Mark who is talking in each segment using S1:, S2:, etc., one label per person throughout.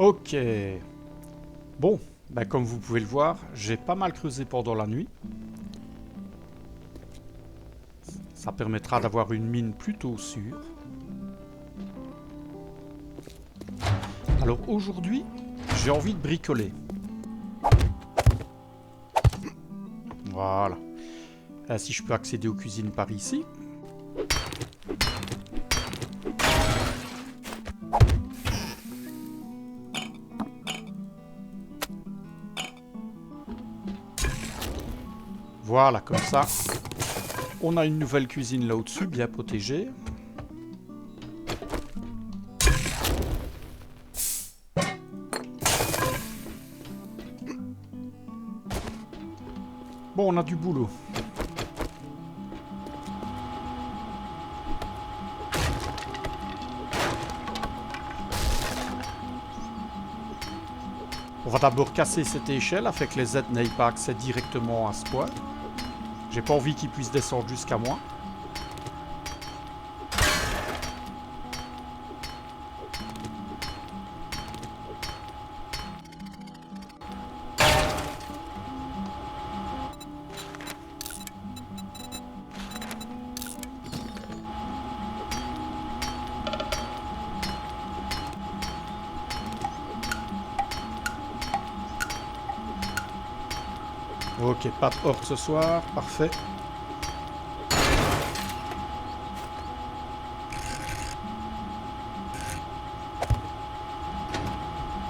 S1: Ok. Bon, ben comme vous pouvez le voir, j'ai pas mal creusé pendant la nuit. Ça permettra d'avoir une mine plutôt sûre. Alors aujourd'hui, j'ai envie de bricoler. Voilà. Si je peux accéder aux cuisines par ici. Voilà, comme ça, on a une nouvelle cuisine là au-dessus, bien protégée. Bon, on a du boulot. On va d'abord casser cette échelle afin que les aides n'aient pas accès directement à ce point. J'ai pas envie qu'ils puissent descendre jusqu'à moi. Ok, pas de horde ce soir, parfait.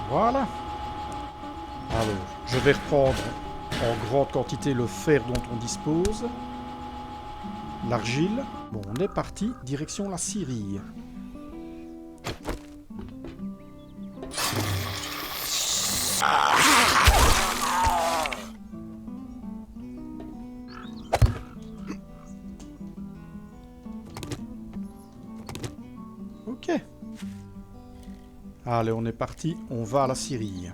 S1: Voilà. Alors, je vais reprendre en grande quantité le fer dont on dispose. L'argile. Bon, on est parti, direction la scierie. Ok. Allez, on est parti, on va à la scierie.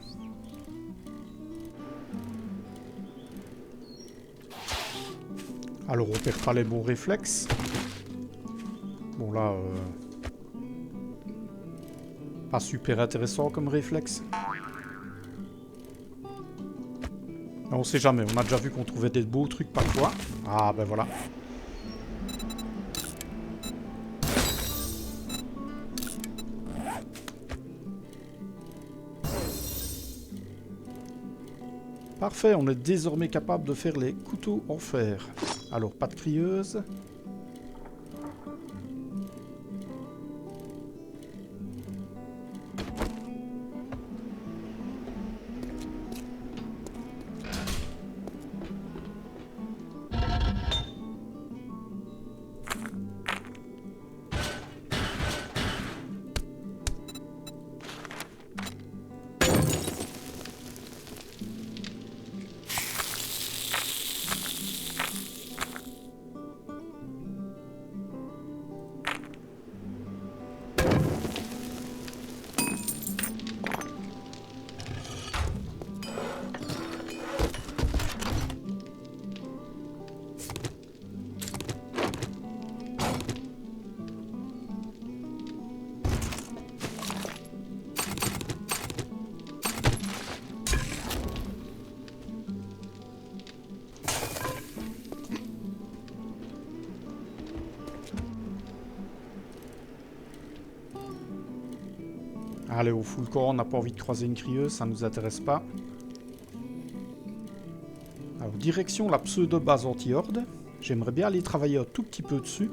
S1: Alors, on perd pas les bons réflexes. Bon, là, pas super intéressant comme réflexe. Mais on sait jamais, on a déjà vu qu'on trouvait des beaux trucs parfois. Ah, ben voilà. Parfait, on est désormais capable de faire les couteaux en fer. Alors, pas de crieuse. Allez, au full corps, on n'a pas envie de croiser une crieuse, ça nous intéresse pas. Alors, direction la pseudo-base anti-horde. J'aimerais bien aller travailler un tout petit peu dessus.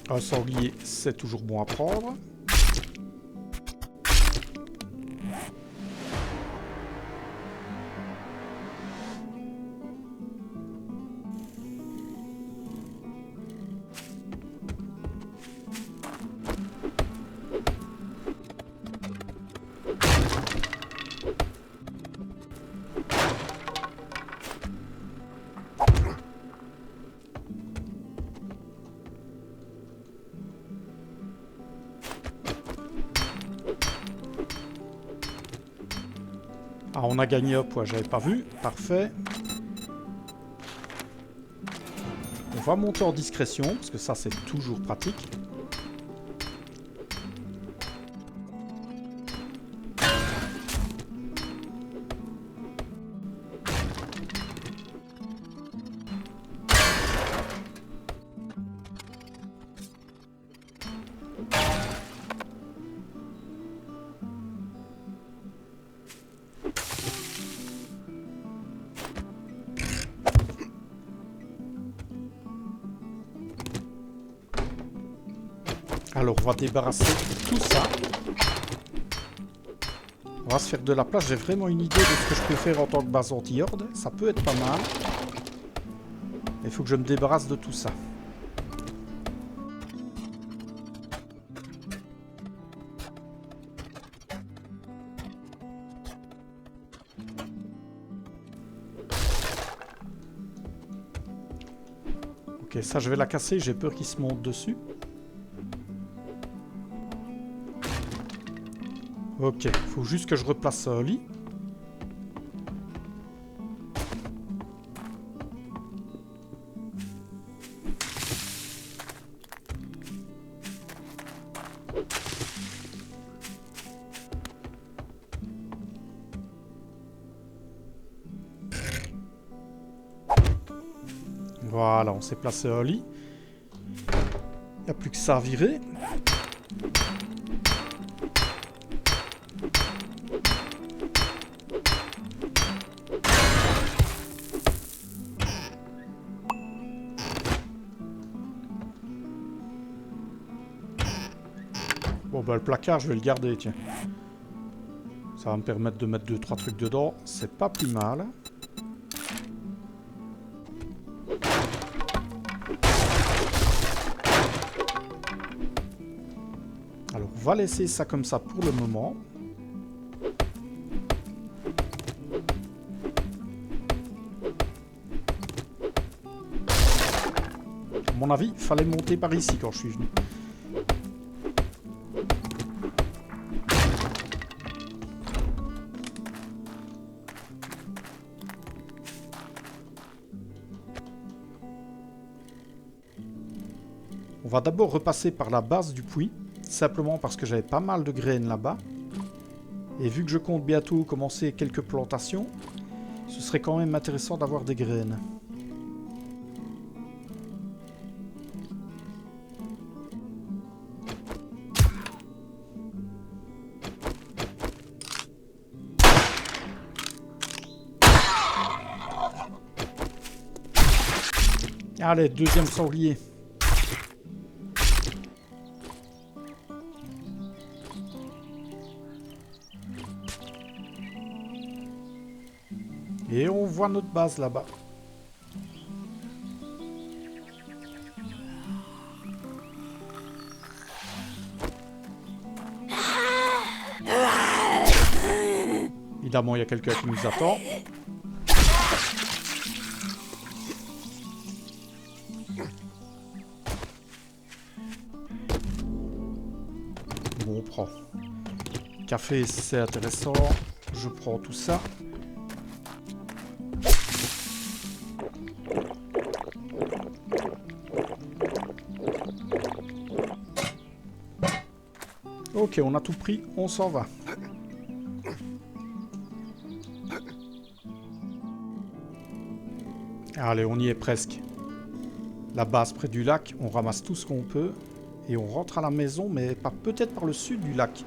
S1: Un sanglier, c'est toujours bon à prendre. Ah, on a gagné hop, ouais, j'avais pas vu. Parfait. On va monter en discrétion, parce que ça, c'est toujours pratique. Alors, on va débarrasser tout ça. On va se faire de la place. J'ai vraiment une idée de ce que je peux faire en tant que base anti-horde. Ça peut être pas mal. Il faut que je me débarrasse de tout ça. Ok, ça je vais la casser. J'ai peur qu'il se monte dessus. Ok, faut juste que je replace un lit. Voilà, on s'est placé un lit. Il n'y a plus que ça à virer. Bon bah le placard je vais le garder, tiens. Ça va me permettre de mettre 2-3 trucs dedans. C'est pas plus mal. Alors on va laisser ça comme ça pour le moment. À mon avis, il fallait monter par ici quand je suis venu. On va d'abord repasser par la base du puits, simplement parce que j'avais pas mal de graines là-bas. Et vu que je compte bientôt commencer quelques plantations, ce serait quand même intéressant d'avoir des graines. Allez, deuxième sanglier. Et on voit notre base là-bas. Évidemment, il y a quelqu'un qui nous attend. Bon, on prend. Café, c'est intéressant. Je prends tout ça. Ok, on a tout pris, on s'en va. Allez, on y est presque. La base près du lac, on ramasse tout ce qu'on peut. Et on rentre à la maison, mais pas peut-être par le sud du lac.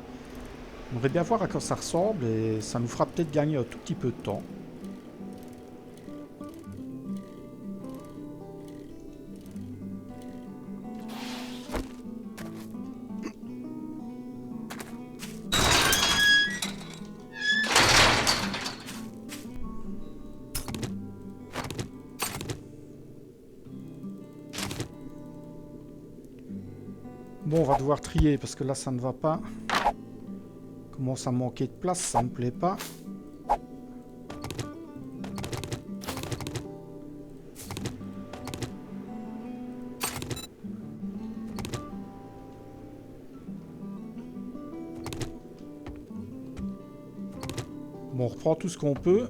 S1: On aimerait bien voir à quoi ça ressemble et ça nous fera peut-être gagner un tout petit peu de temps. Bon, on va devoir trier parce que là, ça ne va pas. Commence à manquer de place, ça me plaît pas. Bon, Bon, on reprend tout ce qu'on peut.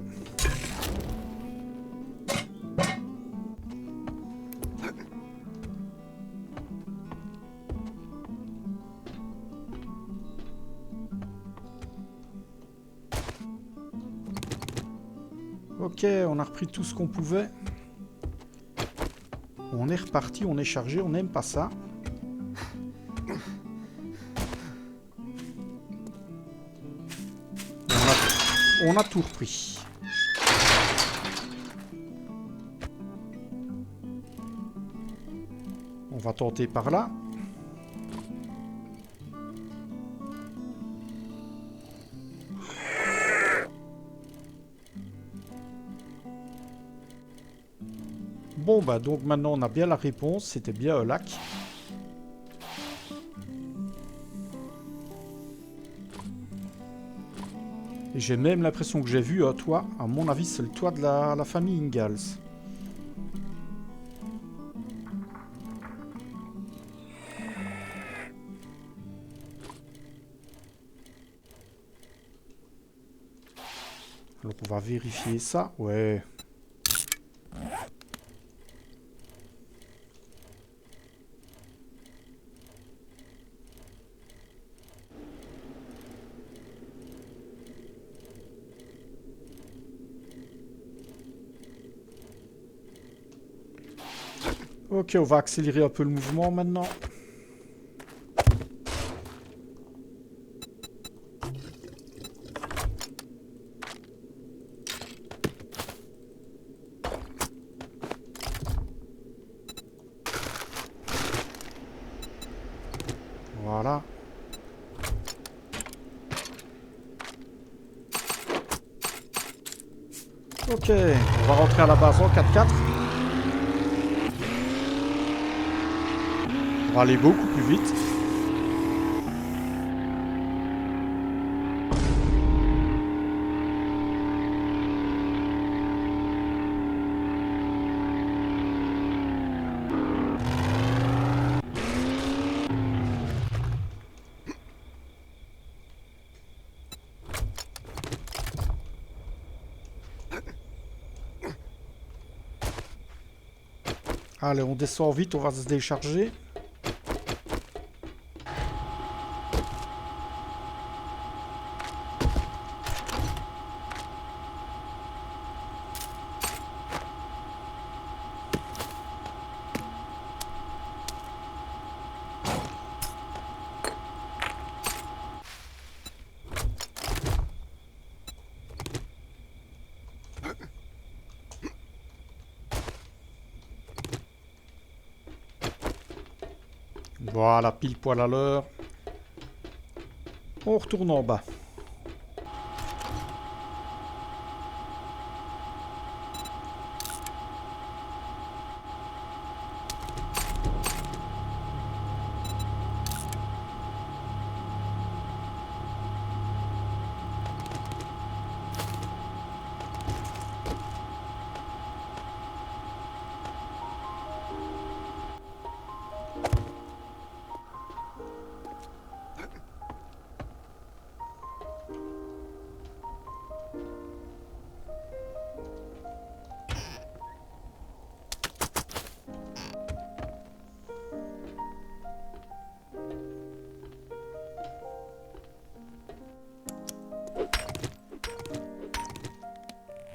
S1: Ok, on a repris tout ce qu'on pouvait. On est reparti, on est chargé, on n'aime pas ça. On a tout repris. On va tenter par là. Bon bah donc maintenant on a bien la réponse, c'était bien un lac. Et j'ai même l'impression que j'ai vu un toit. À mon avis, c'est le toit de la famille Ingalls. Alors on va vérifier ça. Ouais. Ok, on va accélérer un peu le mouvement maintenant. Voilà. Ok, on va rentrer à la base en 4x4. On va aller beaucoup plus vite. Allez, on descend vite, on va se décharger. Voilà, pile poil à l'heure. On retourne en bas.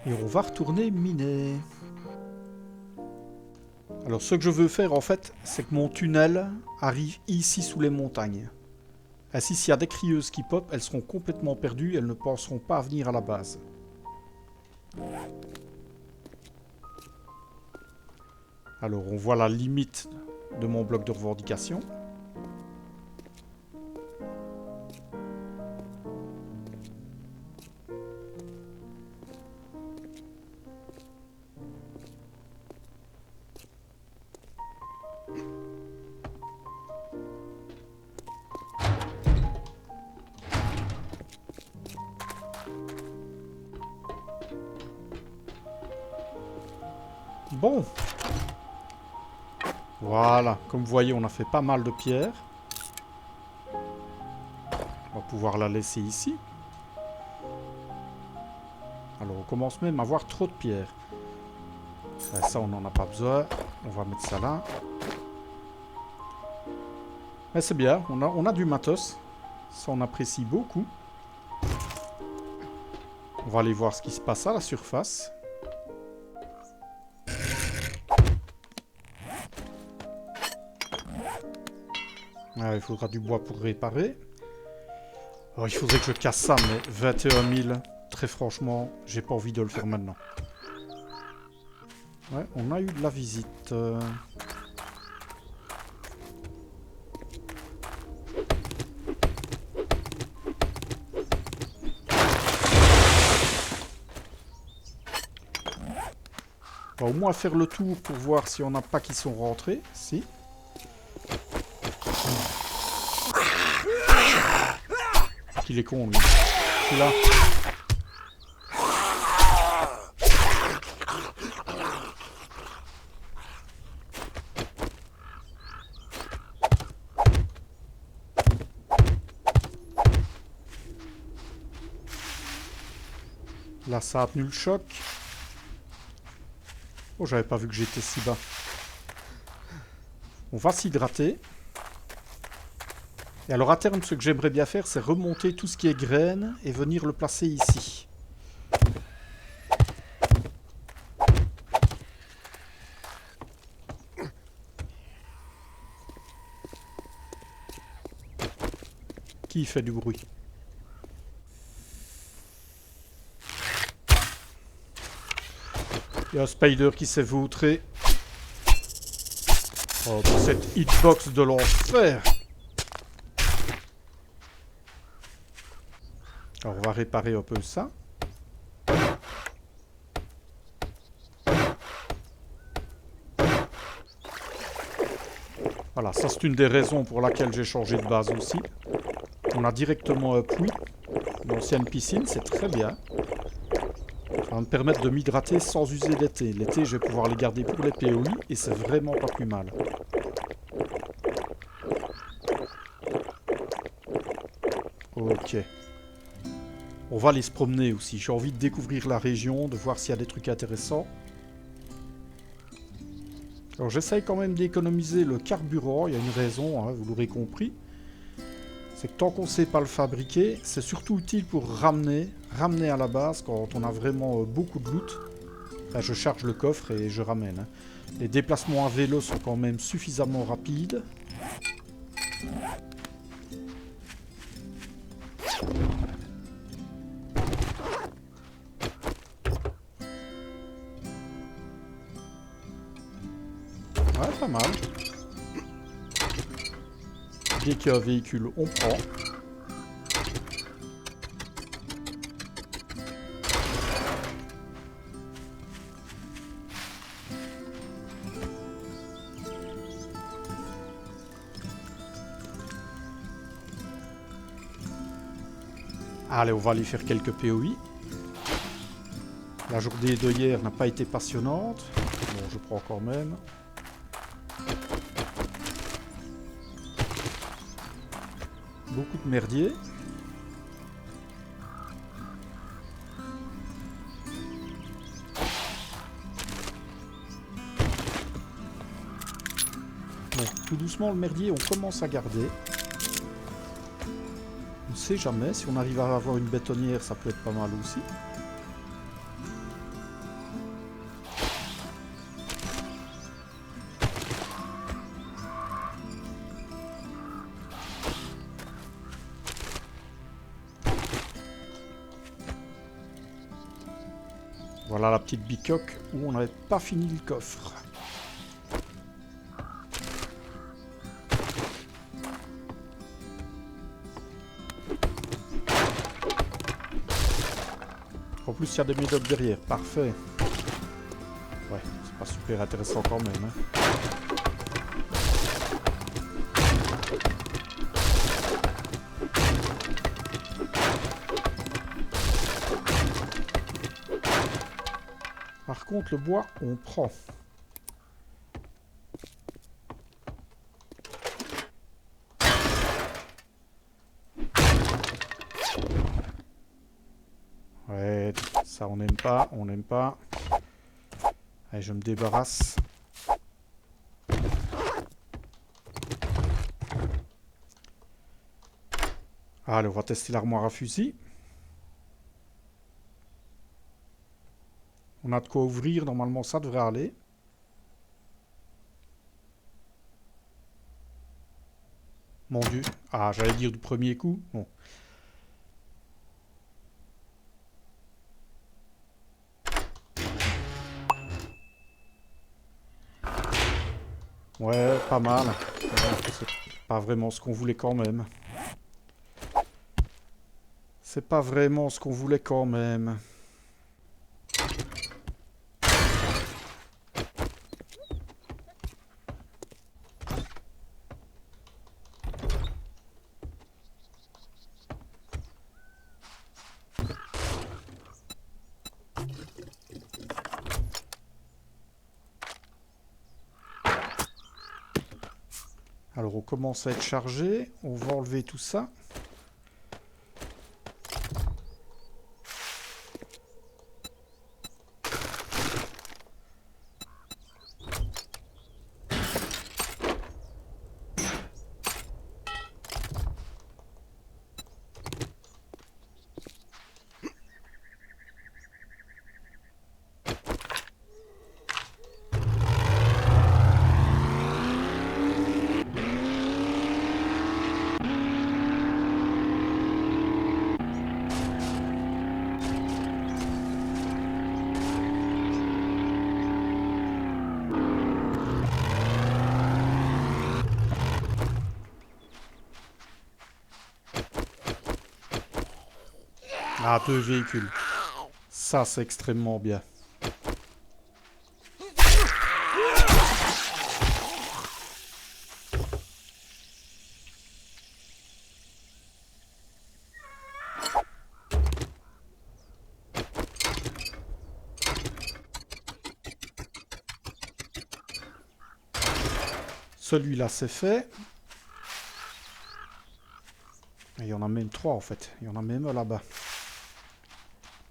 S1: Et on va retourner miner. Alors ce que je veux faire en fait, c'est que mon tunnel arrive ici sous les montagnes. Ainsi, s'il y a des crieuses qui pop, elles seront complètement perdues, elles ne penseront pas à venir à la base. Alors on voit la limite de mon bloc de revendication. Bon. Voilà, comme vous voyez, on a fait pas mal de pierres. On va pouvoir la laisser ici. Alors on commence même à avoir trop de pierres. Ouais, ça on n'en a pas besoin. On va mettre ça là. Ouais, c'est bien, on a du matos. Ça on apprécie beaucoup. On va aller voir ce qui se passe à la surface. Ah, il faudra du bois pour réparer. Oh, il faudrait que je casse ça, mais 21 000, très franchement, j'ai pas envie de le faire maintenant. Ouais, on a eu de la visite. On va au moins faire le tour pour voir s'il n'y en a pas qui sont rentrés. Si. Qu'il est con, lui. Celui-là. Là, ça a tenu le choc. Oh, j'avais pas vu que j'étais si bas. On va s'hydrater. Et alors, à terme, ce que j'aimerais bien faire, c'est remonter tout ce qui est graines et venir le placer ici. Qui fait du bruit? Il y a un spider qui s'est vautré. Oh, dans cette hitbox de l'enfer. Alors, on va réparer un peu ça. Voilà, ça c'est une des raisons pour laquelle j'ai changé de base aussi. On a directement un puits, une ancienne piscine, c'est très bien. Ça va me permettre de m'hydrater sans user l'été. L'été, je vais pouvoir les garder pour les POI et c'est vraiment pas plus mal. Ok. On va aller se promener aussi. J'ai envie de découvrir la région, de voir s'il y a des trucs intéressants. Alors j'essaye quand même d'économiser le carburant. Il y a une raison, hein, vous l'aurez compris. C'est que tant qu'on ne sait pas le fabriquer, c'est surtout utile pour ramener à la base quand on a vraiment beaucoup de loot. Là, je charge le coffre et je ramène. Les déplacements à vélo sont quand même suffisamment rapides. Ouais, pas mal. Dès qu'il y a un véhicule, on prend. Allez, on va aller faire quelques POI. La journée de hier n'a pas été passionnante. Bon, je prends quand même. Beaucoup de merdier. Bon, tout doucement, le merdier, on commence à garder. On ne sait jamais. Si on arrive à avoir une bétonnière, ça peut être pas mal aussi. Voilà la petite bicoque où on n'avait pas fini le coffre. En plus, il y a des médocs derrière. Parfait. Ouais, c'est pas super intéressant quand même. Hein. Par contre, le bois, on prend. Ouais, Ça, on n'aime pas, on n'aime pas. Allez, je me débarrasse. Allez, on va tester l'armoire à fusil. On a de quoi ouvrir, normalement ça devrait aller. Mon Dieu. Ah, j'allais dire du premier coup. Bon. Ouais, pas mal. C'est pas vraiment ce qu'on voulait quand même. C'est pas vraiment ce qu'on voulait quand même. Alors on commence à être chargé. On va enlever tout ça. Ah, 2 véhicules. Ça, c'est extrêmement bien. Celui-là, c'est fait. Et il y en a même 3 en fait. Il y en a même là-bas.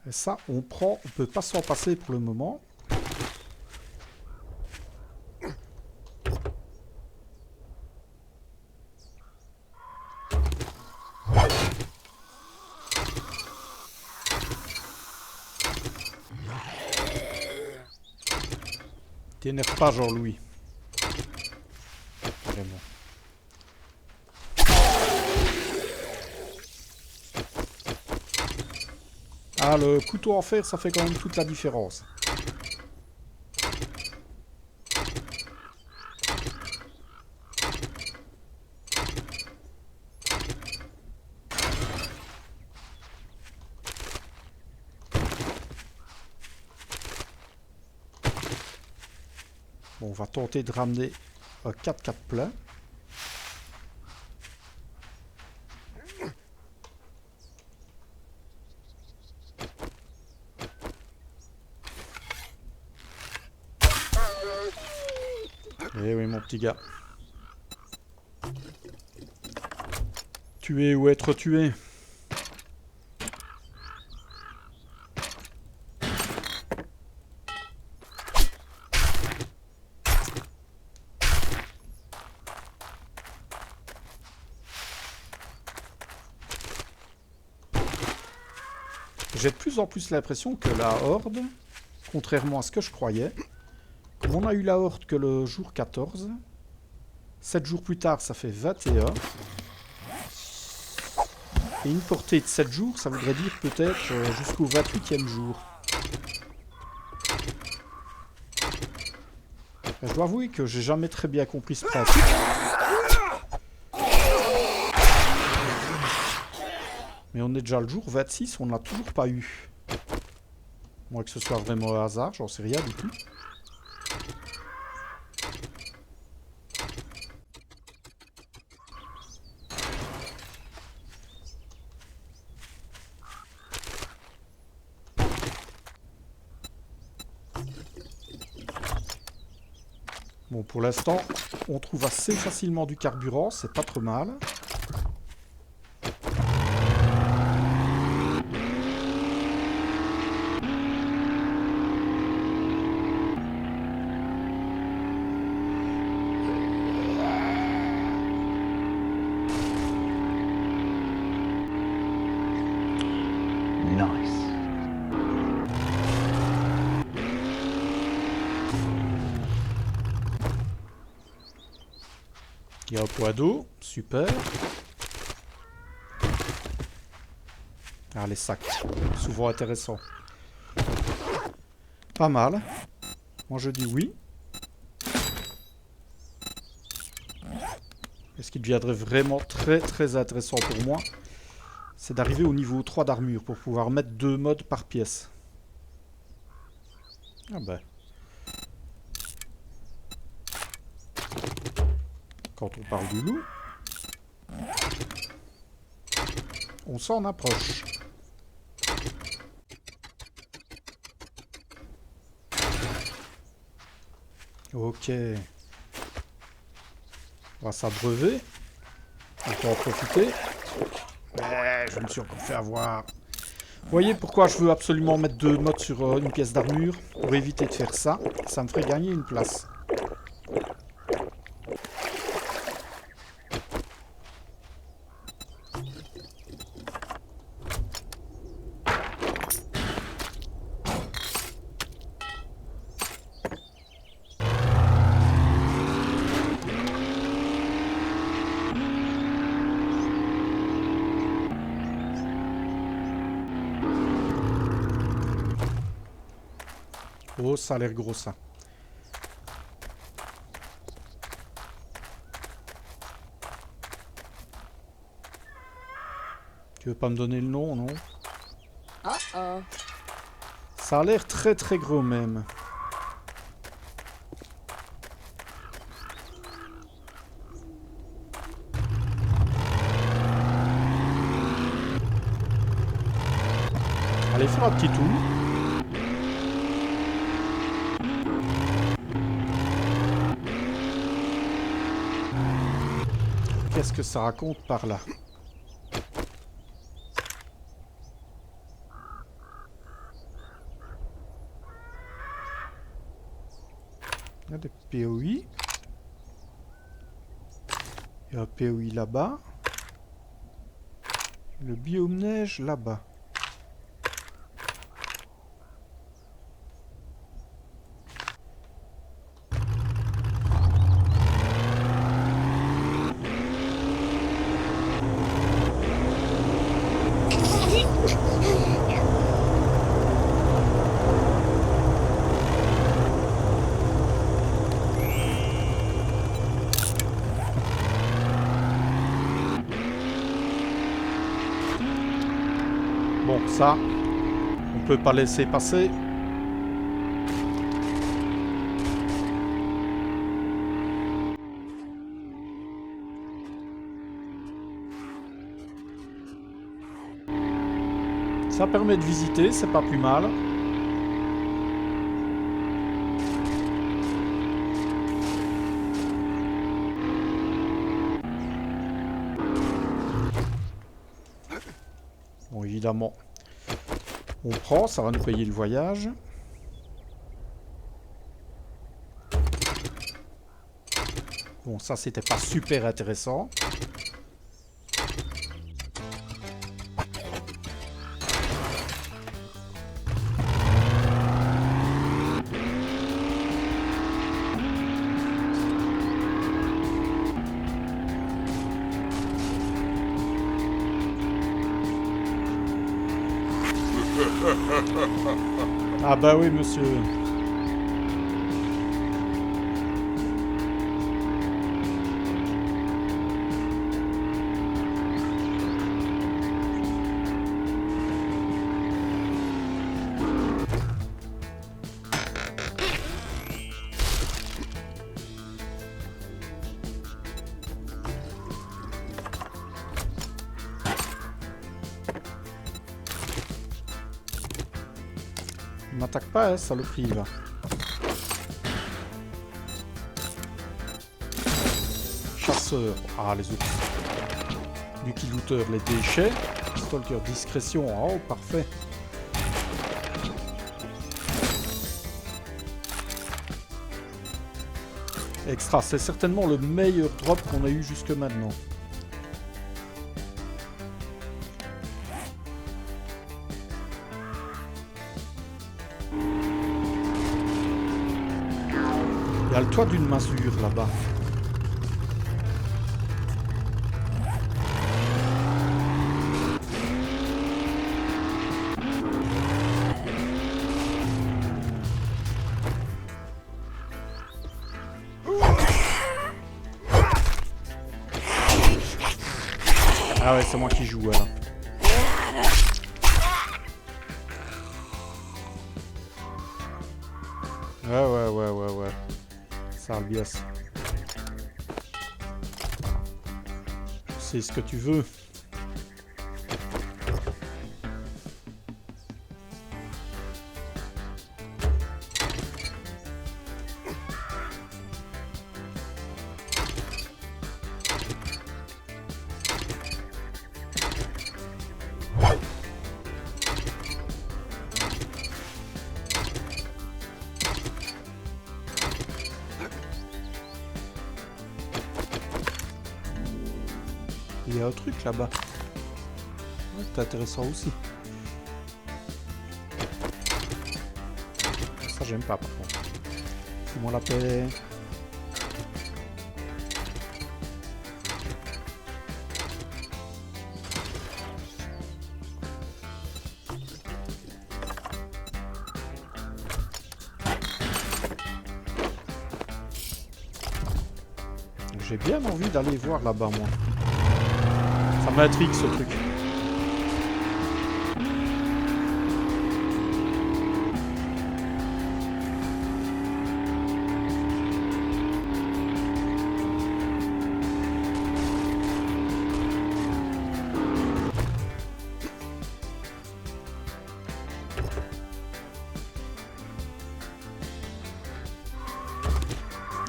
S1: Et ça, on prend. On peut pas s'en passer pour le moment. T'énerve pas, Jean-Louis. Vraiment. Ah, le couteau en fer, ça fait quand même toute la différence. Bon, on va tenter de ramener un 4x4 plein. Eh oui, mon petit gars. Tuer ou être tué. J'ai de plus en plus l'impression que la Horde, contrairement à ce que je croyais, comme on a eu la Horde que le jour 14, 7 jours plus tard, ça fait 21. Et une portée de 7 jours, ça voudrait dire peut-être jusqu'au 28e jour. Je dois avouer que j'ai jamais très bien compris ce principe. Mais on est déjà le jour 26, on ne l'a toujours pas eu. Moi que ce soit vraiment un hasard, j'en sais rien du tout. Bon, pour l'instant, on trouve assez facilement du carburant, c'est pas trop mal. Il y a un poids d'eau, super. Ah, les sacs, souvent intéressants. Pas mal. Moi je dis oui. Et ce qui deviendrait vraiment très intéressant pour moi, c'est d'arriver au niveau 3 d'armure pour pouvoir mettre 2 modes par pièce. Ah ben. Quand on parle du loup, on s'en approche. Ok. On va s'abreuver. On peut en profiter. Ouais, je me suis encore fait avoir. Vous voyez pourquoi je veux absolument mettre 2 modes sur une pièce d'armure? Pour éviter de faire ça, ça me ferait gagner une place. Oh, ça a l'air gros ça. Tu veux pas me donner le nom, non? Ça a l'air très gros même. Allez faire un petit tour. Qu'est-ce que ça raconte par là? Il y a des POI. Il y a un POI là-bas. Le biome neige là-bas. Bon, ça, on peut pas laisser passer. Ça permet de visiter, c'est pas plus mal. Bon, évidemment, on prend, ça va nous payer le voyage. Bon, ça, c'était pas super intéressant. Ah bah oui, monsieur. Il m'attaque pas, hein, saloperie, là. Chasseur. Ah, les autres. Lucky Looter, les déchets. Stalker, discrétion. Oh, parfait. Extra, c'est certainement le meilleur drop qu'on a eu jusque maintenant. Il y a le toit d'une masure là-bas. Ah ouais, c'est moi qui joue, là. Ouais. Ça, Albias. Je sais ce que tu veux. Il y a un truc là-bas. Ouais, c'est intéressant aussi. Ça, j'aime pas, par contre. Fous-moi la paix. J'ai bien envie d'aller voir là-bas, moi. Ça m'intrigue, ce truc.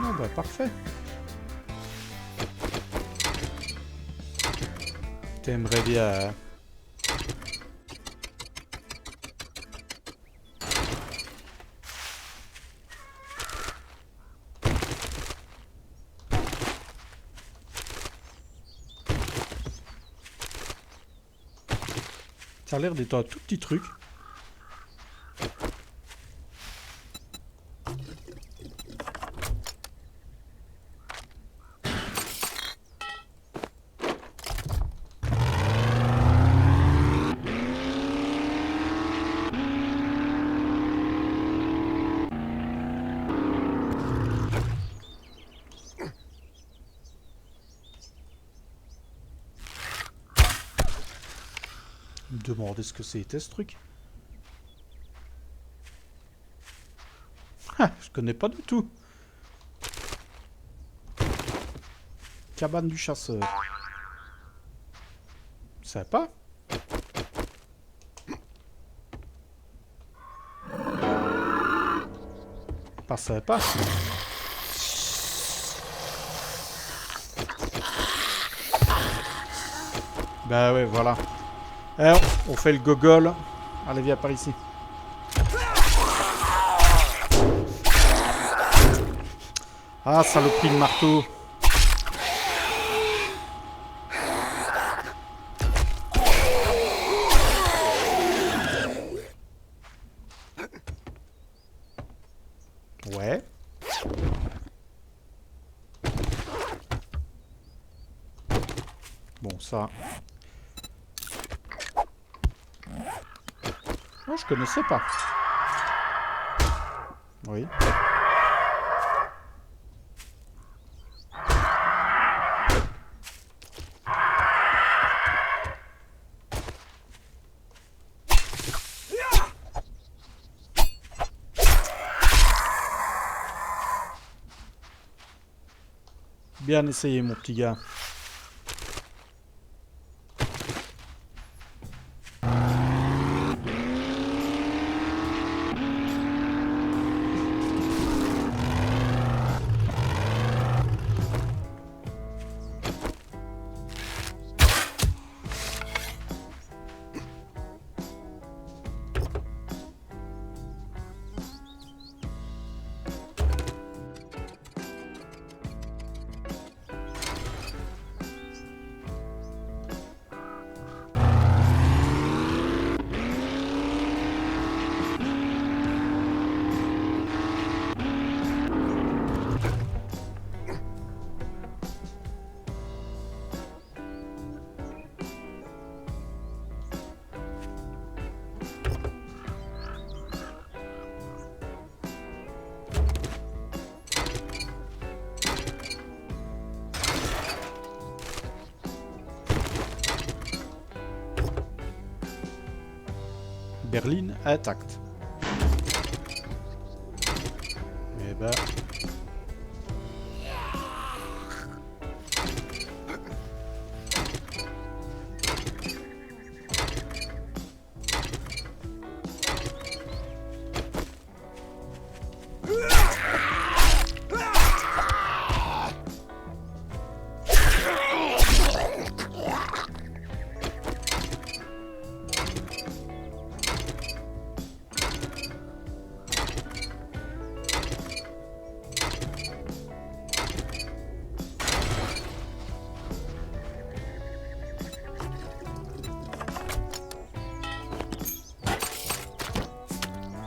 S1: Ah bah, parfait. T'aimerais bien, hein. Ça a l'air d'être un tout petit truc. Me demander ce que c'était ce truc. Ah, je connais pas du tout. Cabane du chasseur. Sympa. Pas sympa. Bah ouais, voilà. Eh, on fait le gogol. Allez, viens par ici. Ah, saloperie de marteau. Ouais. Bon, ça... Oh, je connaissais pas. Oui. Bien essayé, mon petit gars. Berlin intact. Eh ben...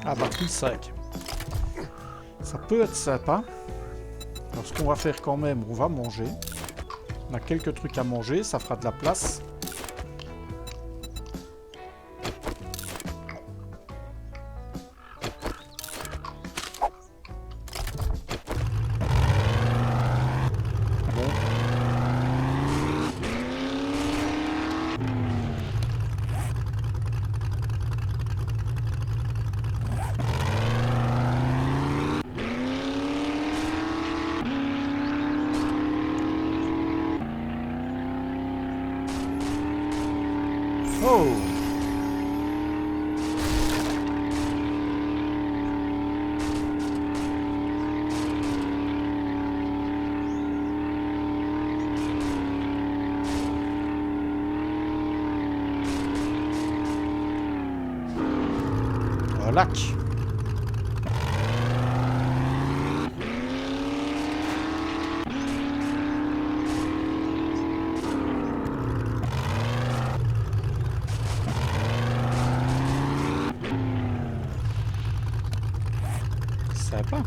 S1: Ah, batterie 5. Ça peut être sympa. Alors ce qu'on va faire quand même, on va manger. On a quelques trucs à manger, ça fera de la place. Oh! Un lac. Sympa.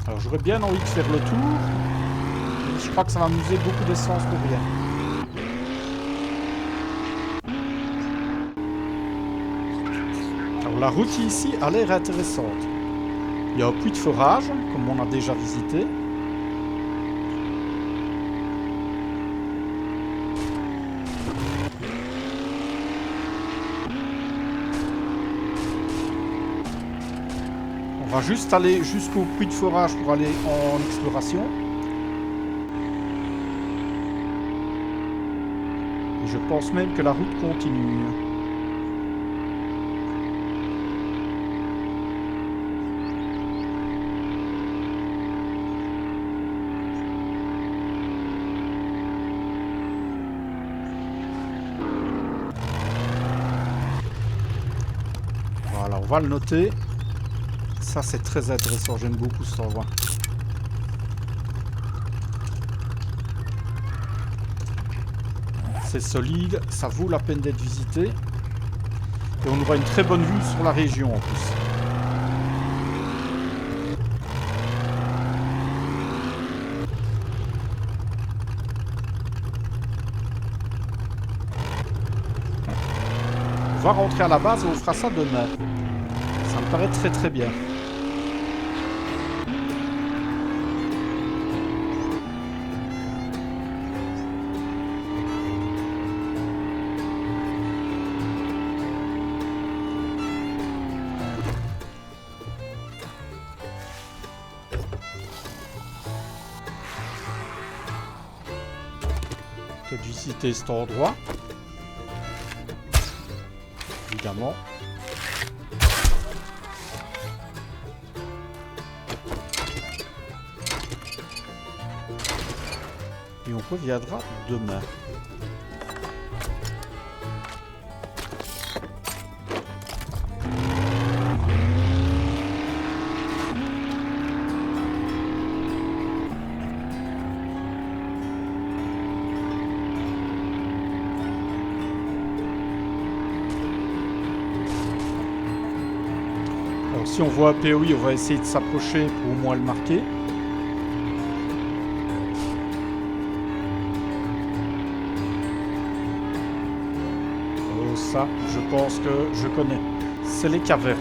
S1: Alors j'aurais bien envie de faire le tour. Mais je crois que ça va m'user beaucoup d'essence pour rien. Alors la route ici a l'air intéressante. Il y a un puits de forage, comme on a déjà visité. On va juste aller jusqu'au puits de forage pour aller en exploration. Et je pense même que la route continue. Voilà, on va le noter. Ça, c'est très intéressant. J'aime beaucoup cet endroit. C'est solide. Ça vaut la peine d'être visité. Et on aura une très bonne vue sur la région en plus. On va rentrer à la base et on fera ça demain. Ça me paraît très très bien. Peut-être visiter cet endroit. Évidemment. Et on reviendra demain. Alors si on voit un POI, on va essayer de s'approcher pour au moins le marquer. Ça, je pense que je connais. C'est les cavernes.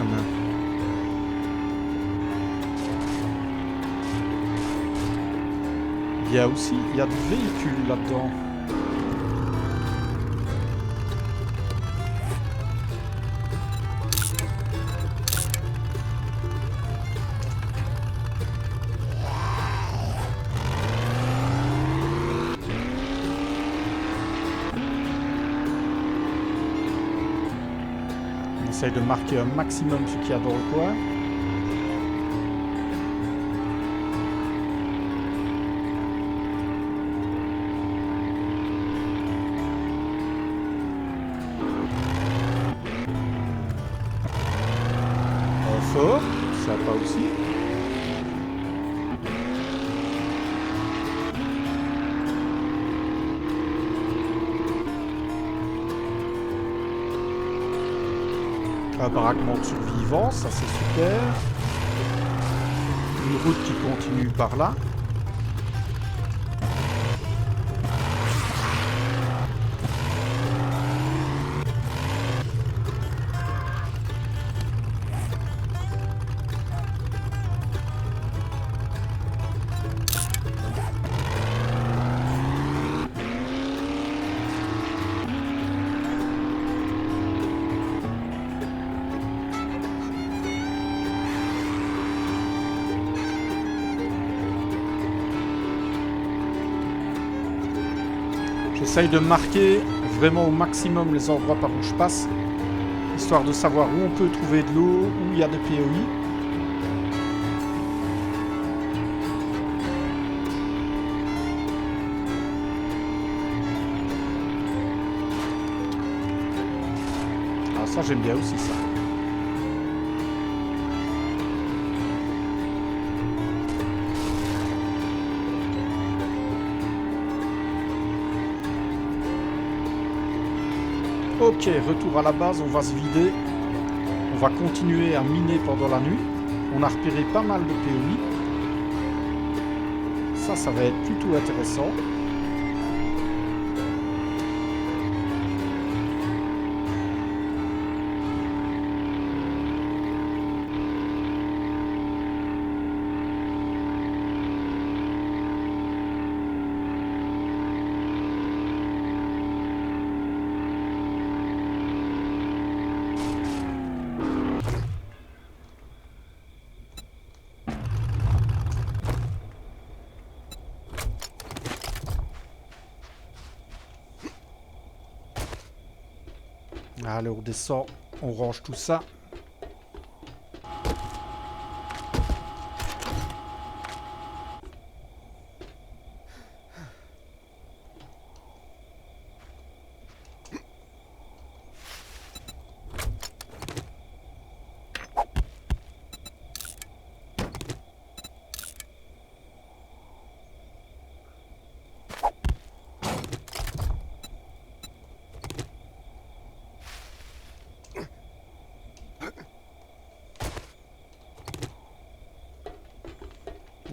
S1: Il y a aussi, il y a des véhicules là-dedans. J'essaye de marquer un maximum ce qu'il y a dans le coin. Fort, sympa aussi. Un baraquement de survivants, ça c'est super. Une route qui continue par là. J'essaye de marquer vraiment au maximum les endroits par où je passe, histoire de savoir où on peut trouver de l'eau, où il y a des POI. Ah, ça j'aime bien aussi ça. Ok, retour à la base, on va se vider. On va continuer à miner pendant la nuit. On a repéré pas mal de POI. Ça va être plutôt intéressant. Allez, on descend, on range tout ça.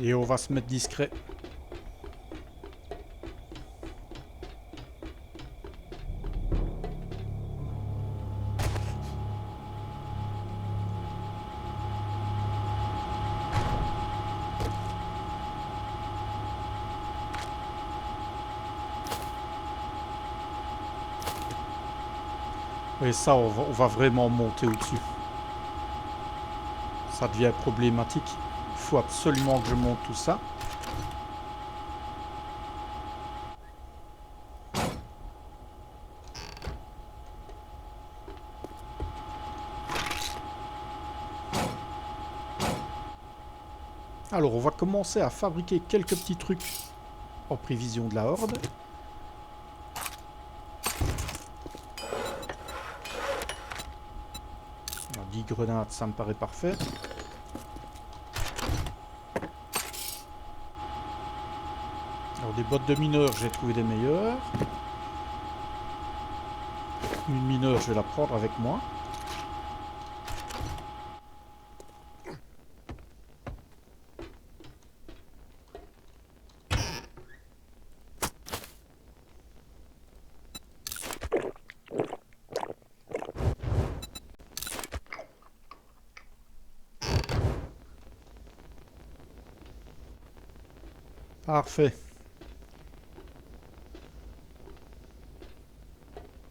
S1: Et on va se mettre discret. Et ça, on va vraiment monter au-dessus. Ça devient problématique. Il faut absolument que je monte tout ça. Alors, on va commencer à fabriquer quelques petits trucs en prévision de la horde. Alors, 10 grenades, ça me paraît parfait. Alors, des bottes de mineurs, j'ai trouvé des meilleures. Une mineure, je vais la prendre avec moi. Parfait.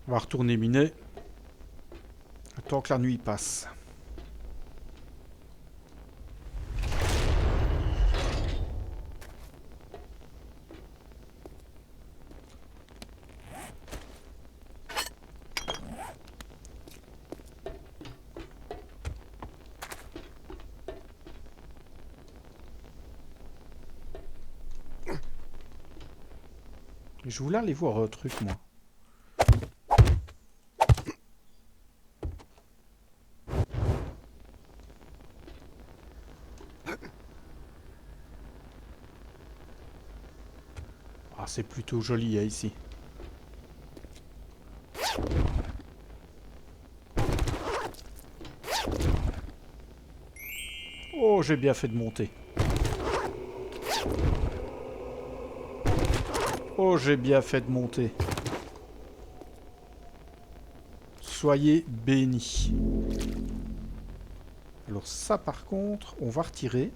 S1: On va retourner miner. Tant que la nuit passe. Je voulais aller voir un truc, moi. Ah, c'est plutôt joli, hein, ici. Oh, j'ai bien fait de monter. Oh, j'ai bien fait de monter. Soyez bénis. Alors ça, par contre, on va retirer.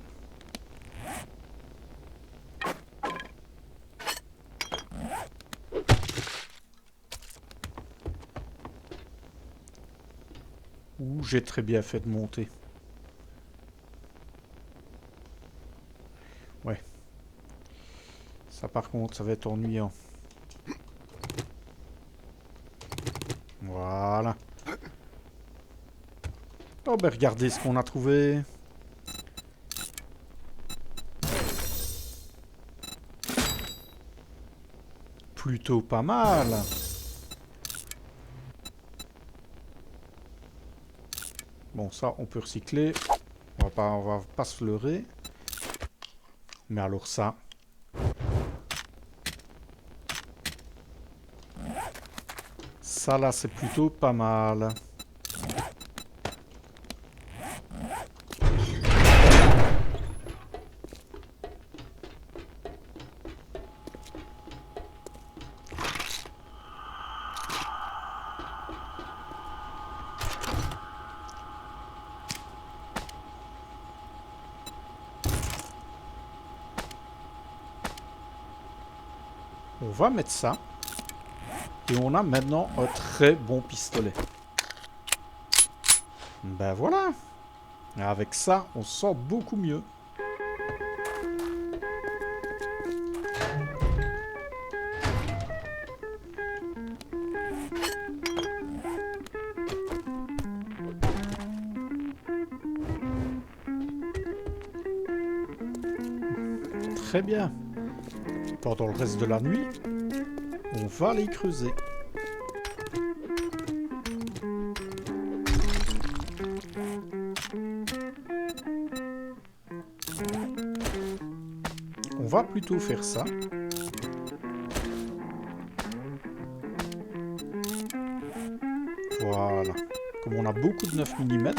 S1: Ouh, j'ai très bien fait de monter. Ouais. Ça, par contre, ça va être ennuyant. Voilà. Oh, ben regardez ce qu'on a trouvé. Plutôt pas mal. Bon, ça, on peut recycler. On va pas se leurrer. Mais alors ça... Ça, là, c'est plutôt pas mal. On va mettre ça. Et on a maintenant un très bon pistolet. Ben voilà. Avec ça, on se sent beaucoup mieux. Très bien. Pendant le reste de la nuit, on va les creuser. On va plutôt faire ça. Voilà. Comme on a beaucoup de 9 mm,